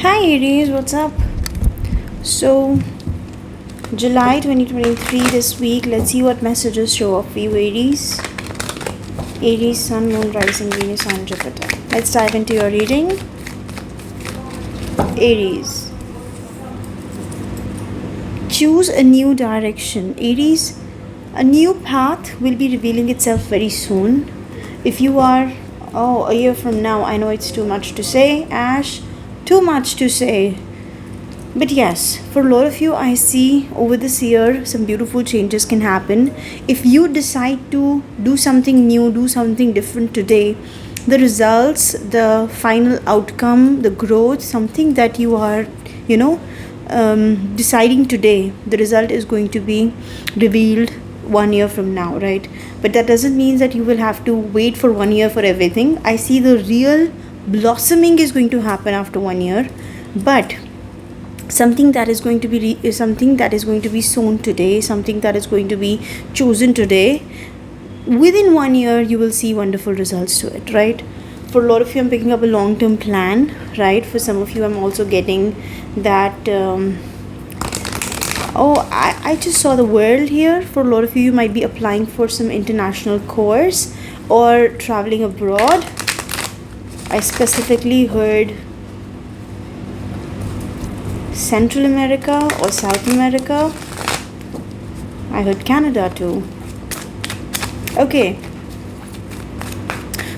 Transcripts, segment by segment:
Hi Aries, what's up? So, July 2023 this week, let's see what messages show up for you, Aries. Aries, Sun, Moon, Rising, Venus, and Jupiter. Let's dive into your reading. Aries, choose a new direction. Aries, a new path will be revealing itself very soon. If you are, a year from now, I know it's too much to say, Ash, too much to say. But yes, for a lot of you, I see over this year some beautiful changes can happen. If you decide to do something new, do something different today, the results, the final outcome, the growth, something that you are, deciding today, the result is going to be revealed 1 year from now, right? But that doesn't mean that you will have to wait for 1 year for everything. I see the real blossoming is going to happen after 1 year, but something that is going to be something that is going to be sown today, something that is going to be chosen today, within 1 year you will see wonderful results to it, right? For a lot of you, I'm picking up a long-term plan, right? For some of you, I'm also getting that I just saw the world here. For a lot of you, you might be applying for some international course or traveling abroad. I specifically heard Central America or South America. I heard Canada too. Okay.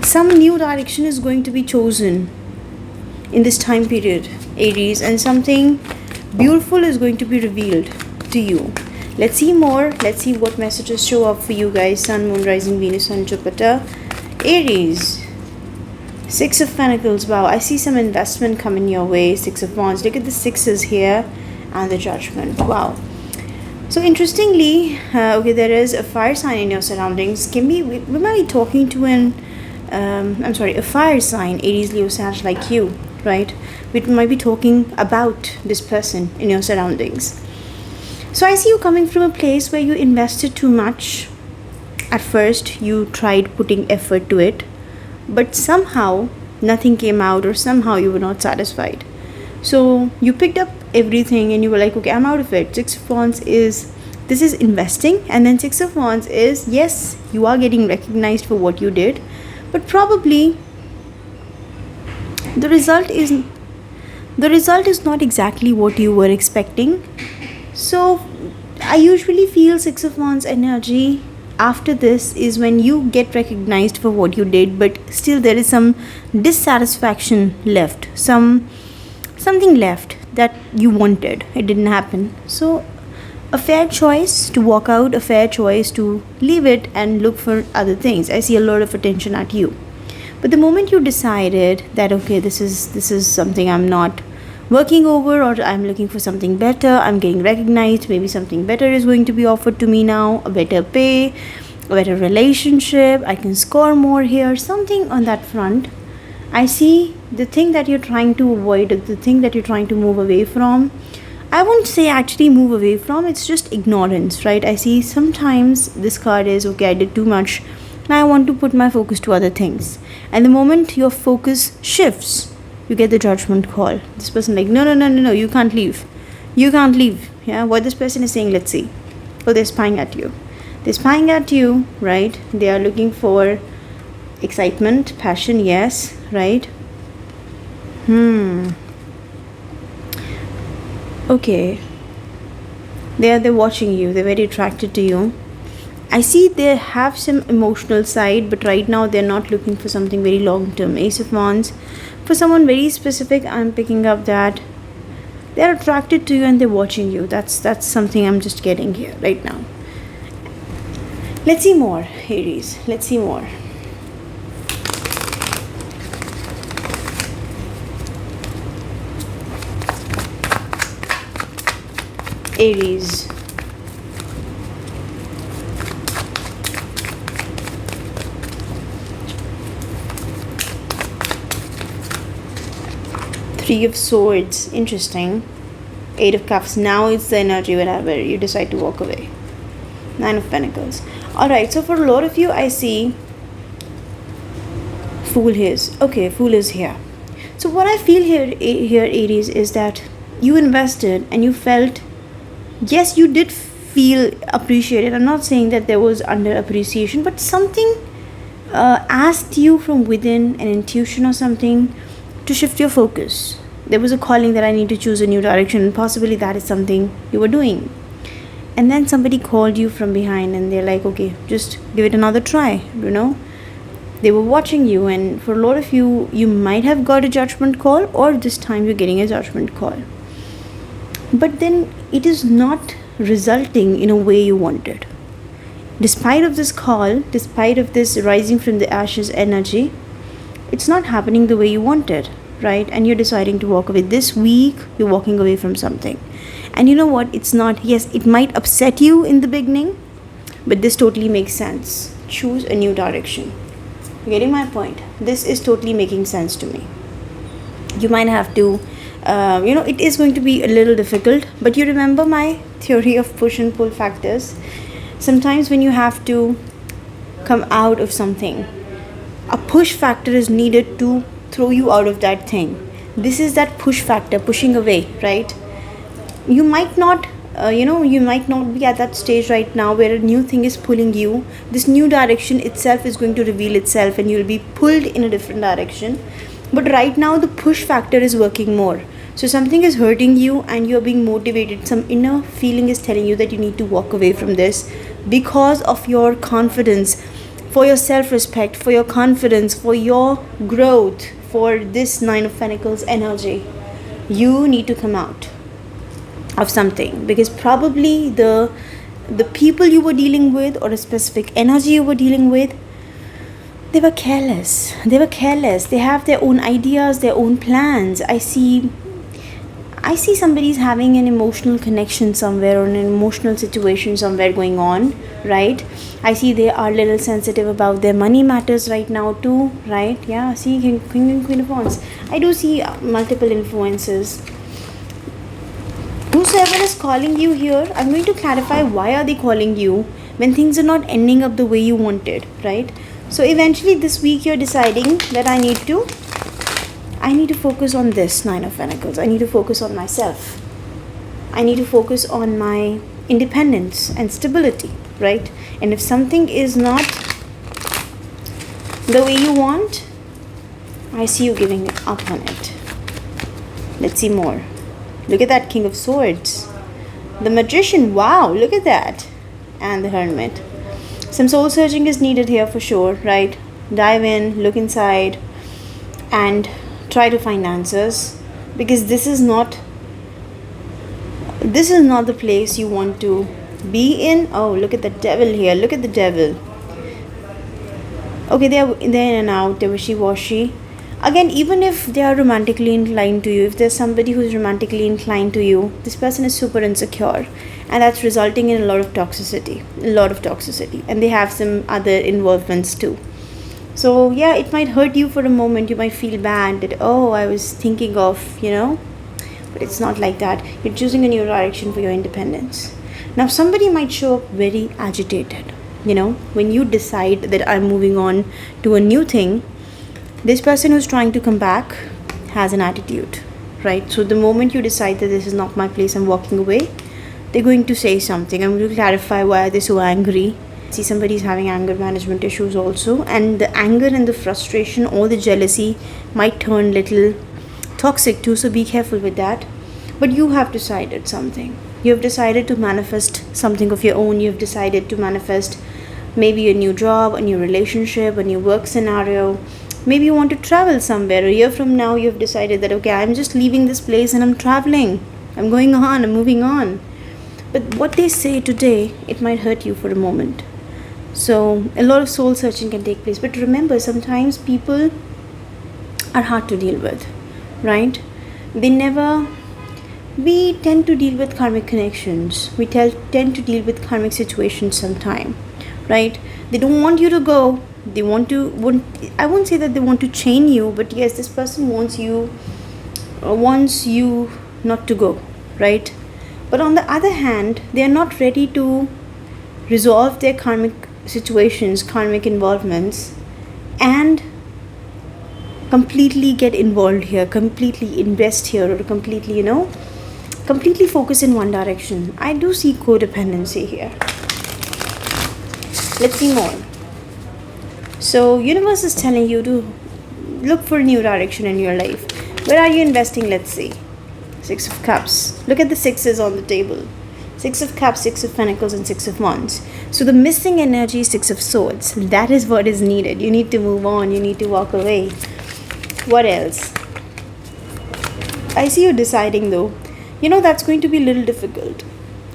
Some new direction is going to be chosen in this time period, Aries, and something beautiful is going to be revealed to you. Let's see more. Let's see what messages show up for you guys. Sun, Moon, Rising, Venus, and Jupiter. Aries. Six of Pentacles. Wow, I see some investment coming your way. Six of Wands. Look at the sixes here and the Judgment. Wow. So interestingly, there is a fire sign in your surroundings. We might be talking to a fire sign, Aries, Leo, Sag, like you, right? We might be talking about this person in your surroundings. So I see you coming from a place where you invested too much. At first, you tried putting effort to it, but somehow nothing came out, or somehow you were not satisfied. So you picked up everything and you were like, okay, I'm out of it. Six of Wands is investing, and then Six of Wands is, yes, you are getting recognized for what you did, but probably the result is not exactly what you were expecting. So I usually feel Six of Wands energy after this is when you get recognized for what you did, but still there is some dissatisfaction left, something left that you wanted. It didn't happen. So a fair choice to walk out, a fair choice to leave it and look for other things. I see a lot of attention at you. But the moment you decided that, okay, this is something I'm not working over, or I'm looking for something better, I'm getting recognized, maybe something better is going to be offered to me now, a better pay, a better relationship, I can score more here, something on that front. I see the thing that you're trying to avoid, the thing that you're trying to move away from. I won't say actually move away from, it's just ignorance, right? I see sometimes this card is, okay, I did too much, now I want to put my focus to other things. And the moment your focus shifts, you get the Judgment call. This person like, no, you can't leave. You can't leave. Yeah, what this person is saying, let's see. Oh, they're spying at you. They're spying at you, right? They are looking for excitement, passion, yes, right? Okay. They're watching you. They're very attracted to you. I see they have some emotional side, but right now they're not looking for something very long term. Ace of Wands. For someone very specific, I'm picking up that they're attracted to you and they're watching you. That's something I'm just getting here right now. Let's see more, Aries. Let's see more. Aries. Three of Swords. Interesting. Eight of Cups. Now it's the energy whenever you decide to walk away. Nine of Pentacles. Alright, so for a lot of you, I see Fool is. Okay, Fool is here. So what I feel here, Aries, is that you invested and you felt, yes, you did feel appreciated. I'm not saying that there was under appreciation, but something asked you from within, an intuition or something, to shift your focus. There was a calling that I need to choose a new direction, and possibly that is something you were doing. And then somebody called you from behind and they're like, okay, just give it another try, They were watching you, and for a lot of you, you might have got a judgment call, or this time you're getting a judgment call. But then it is not resulting in a way you wanted. Despite of this call, despite of this rising from the ashes energy, it's not happening the way you wanted, right? And you're deciding to walk away. This week, you're walking away from something. And you know what? It's not, yes, it might upset you in the beginning, but this totally makes sense. Choose a new direction. You're getting my point? This is totally making sense to me. You might have to, it is going to be a little difficult, but you remember my theory of push and pull factors. Sometimes when you have to come out of something, a push factor is needed to throw you out of that thing. This is that push factor, pushing away, right? You might not you might not be at that stage right now where a new thing is pulling you. This new direction itself is going to reveal itself and you'll be pulled in a different direction. But right now the push factor is working more. So something is hurting you and you're being motivated. Some inner feeling is telling you that you need to walk away from this because of your confidence, for your self-respect, for your confidence, for your growth, for this Nine of Pentacles energy. You need to come out of something, because probably the people you were dealing with, or a specific energy you were dealing with, they were careless. They have their own ideas, their own plans. I see somebody's having an emotional connection somewhere, or an emotional situation somewhere going on, right? I see they are a little sensitive about their money matters right now too, right? Yeah, see, King and Queen of Wands. I do see multiple influences. Whosoever is calling you here, I'm going to clarify why are they calling you when things are not ending up the way you wanted, right? So eventually this week you're deciding that I need to focus on this Nine of Pentacles. I need to focus on myself. I need to focus on my independence and stability, right? And if something is not the way you want, I see you giving up on it. Let's see more. Look at that King of Swords. The Magician, wow, look at that. And the Hermit. Some soul searching is needed here for sure, right? Dive in, look inside, and try to find answers. Because this is not the place you want to be in. Oh, look at the Devil here. Look at the Devil. Okay, they're in and out. They're wishy-washy. Again, even if they are romantically inclined to you, if there's somebody who's romantically inclined to you, this person is super insecure, and that's resulting in a lot of toxicity, and they have some other involvements too. So yeah, it might hurt you for a moment. You might feel bad that, oh, I was thinking of, but it's not like that. You're choosing a new direction for your independence. Now somebody might show up very agitated, when you decide that I'm moving on to a new thing. This person who's trying to come back has an attitude, right? So the moment you decide that this is not my place, I'm walking away, they're going to say something. I'm going to clarify why they're so angry. See, somebody's having anger management issues also, and the anger and the frustration or the jealousy might turn little toxic too, so be careful with that. But you have decided something. You have decided to manifest something of your own. You have decided to manifest maybe a new job, a new relationship, a new work scenario. Maybe you want to travel somewhere. A year from now, you've decided that, okay, I'm just leaving this place and I'm traveling. I'm going on, I'm moving on. But what they say today, it might hurt you for a moment. So a lot of soul searching can take place. But remember, sometimes people are hard to deal with, right? We tend to deal with karmic connections. We tend to deal with karmic situations sometime, right? They don't want you to go. They I won't say that they want to chain you, but yes, this person wants you not to go, right? But on the other hand, they are not ready to resolve their karmic situations, karmic involvements, and completely get involved here, completely invest here, or completely, completely focus in one direction. I do see codependency here. Let's see more. So universe is telling you to look for a new direction in your life. Where are you investing? Let's see. Six of Cups. Look at the sixes on the table. Six of Cups, Six of Pentacles, and Six of Wands. So the missing energy is Six of Swords. That is what is needed. You need to move on. You need to walk away. What else? I see you deciding though. That's going to be a little difficult.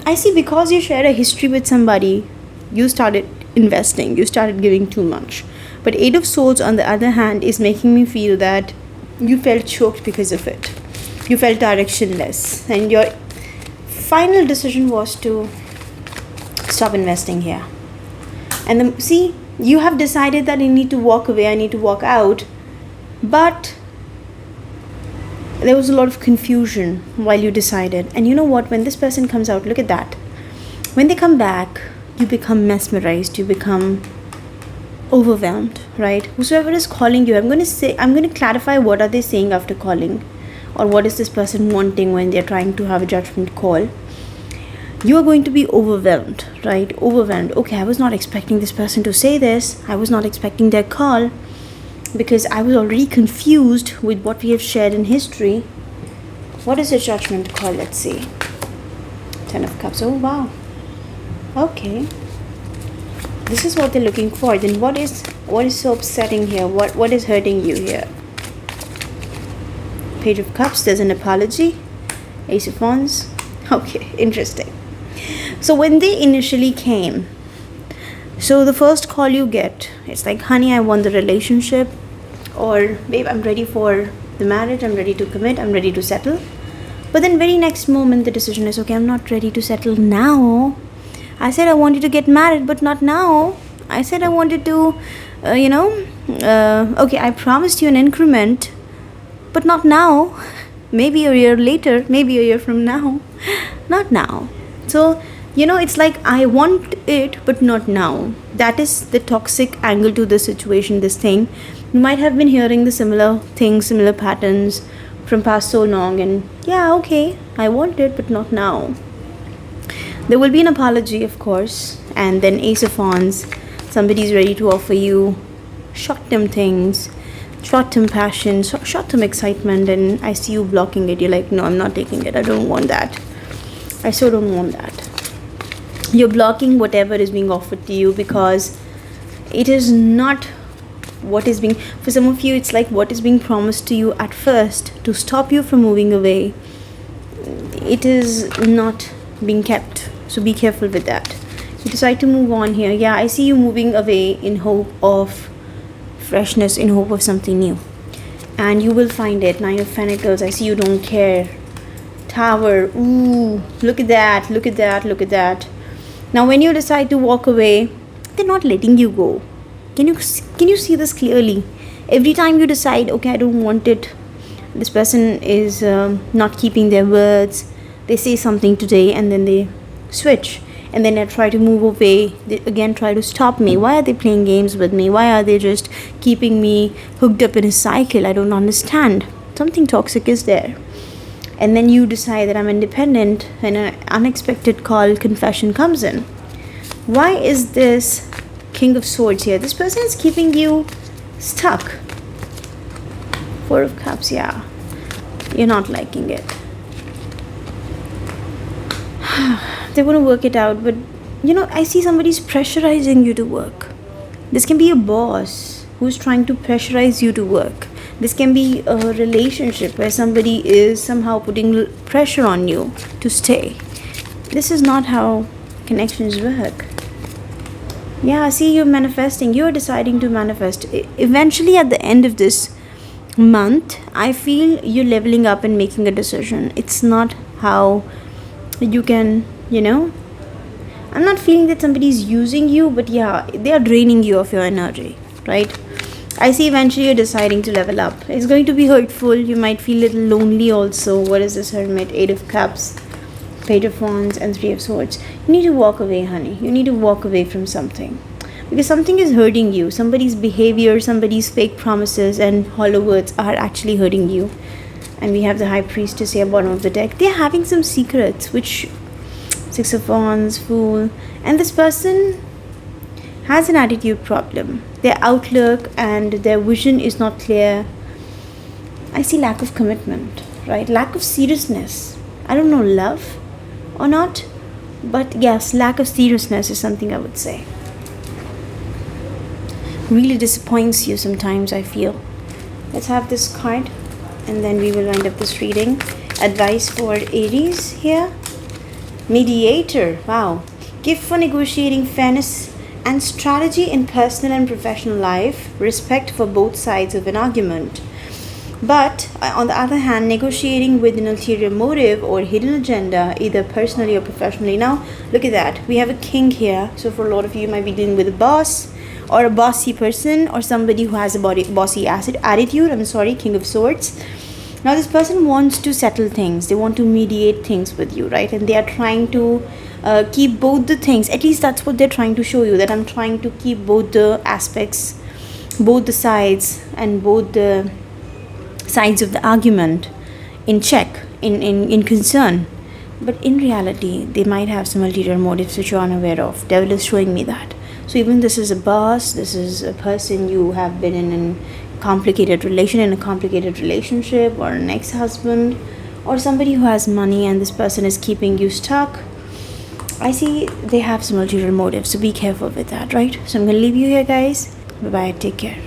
I see because you share a history with somebody, you started investing. You started giving too much. But Eight of Swords, on the other hand, is making me feel that you felt choked because of it. You felt directionless. And your final decision was to stop investing here. And then, see, you have decided that I need to walk away. I need to walk out. But there was a lot of confusion while you decided. And you know what? When this person comes out, look at that. When they come back, you become mesmerized. You become overwhelmed, right? Whosoever is calling you, I'm going to clarify what are they saying after calling, or what is this person wanting when they're trying to have a judgment call. You are going to be overwhelmed, right? Overwhelmed. Okay, I was not expecting this person to say this. I was not expecting their call, because I was already confused with what we have shared in history. What is a judgment call? Let's see. Ten of Cups. Oh, wow. Okay. This is what they're looking for. Then what is so upsetting here? What is hurting you here? Page of Cups. There's an apology. Ace of Wands. Okay, interesting. So when they initially came, so the first call you get, it's like, honey, I want the relationship, or babe, I'm ready for the marriage, I'm ready to commit, I'm ready to settle. But then very next moment the decision is, okay, I'm not ready to settle now. I said I wanted to get married, but not now. I said I wanted to, okay, I promised you an increment, but not now. Maybe a year later, maybe a year from now. Not now. So, it's like, I want it, but not now. That is the toxic angle to the situation, this thing. You might have been hearing the similar things, similar patterns from past so long, and yeah, okay, I want it, but not now. There will be an apology, of course, and then Ace of Wands. Somebody's ready to offer you short-term things, short-term passion, short-term excitement, and I see you blocking it. You're like, no, I'm not taking it. I don't want that. I so don't want that. You're blocking whatever is being offered to you because it is not what is being, for some of you, it's like what is being promised to you at first to stop you from moving away. It is not being kept. So be careful with that. You decide to move on here. Yeah, I see you moving away in hope of freshness, in hope of something new. And you will find it. Nine of Pentacles. I see you don't care. Tower. Ooh, look at that. Look at that. Look at that. Now when you decide to walk away, they're not letting you go. Can you see this clearly? Every time you decide, okay, I don't want it, this person is not keeping their words. They say something today and then they switch, and then I try to move away. They again try to stop me. Why are they playing games with me? Why are they just keeping me hooked up in a cycle? I don't understand. Something toxic is there. And then you decide that I'm independent, and an unexpected call, confession comes in. Why is this King of Swords here? This person is keeping you stuck. Four of Cups. Yeah, you're not liking it. They want to work it out, but I see somebody's pressurizing you to work. This can be a boss who's trying to pressurize you to work. This can be a relationship where somebody is somehow putting pressure on you to stay. This is not how connections work. Yeah, see, you're manifesting. You're deciding to manifest. Eventually, at the end of this month, I feel you're leveling up and making a decision. It's not how you can, I'm not feeling that somebody's using you, but yeah, they are draining you of your energy, right? I see eventually you're deciding to level up. It's going to be hurtful. You might feel a little lonely also. What is this Hermit? Eight of Cups, Page of Wands, and Three of Swords. You need to walk away, honey. You need to walk away from something. because something is hurting you. Somebody's behavior, somebody's fake promises and hollow words are actually hurting you. And we have the High Priestess here, bottom of the deck. They're having some secrets, which Six of Wands, Fool, and this person has an attitude problem. Their outlook and their vision is not clear. I see lack of commitment, right? Lack of seriousness. I don't know, love or not, but yes, lack of seriousness is something I would say. Really disappoints you sometimes, I feel. Let's have this card and then we will wind up this reading. Advice for Aries here. Mediator. Wow. Gift for negotiating fairness and strategy in personal and professional life. Respect for both sides of an argument. But on the other hand, negotiating with an ulterior motive or hidden agenda, either personally or professionally. Now, look at that. We have a king here. So for a lot of you, you might be dealing with a boss or a bossy person or somebody who has a bossy attitude. King of Swords. Now, this person wants to settle things. They want to mediate things with you, right? And they are trying to keep both the things. At least that's what they're trying to show you, that I'm trying to keep both the aspects, both the sides and both the sides of the argument in check, in concern. But in reality, they might have some ulterior motives which you're unaware of. Devil is showing me that. So even this is a boss, this is a person you have been in a complicated relationship, or an ex-husband, or somebody who has money and this person is keeping you stuck. I see they have some ulterior motives, so be careful with that, right? So I'm going to leave you here, guys. Bye-bye. Take care.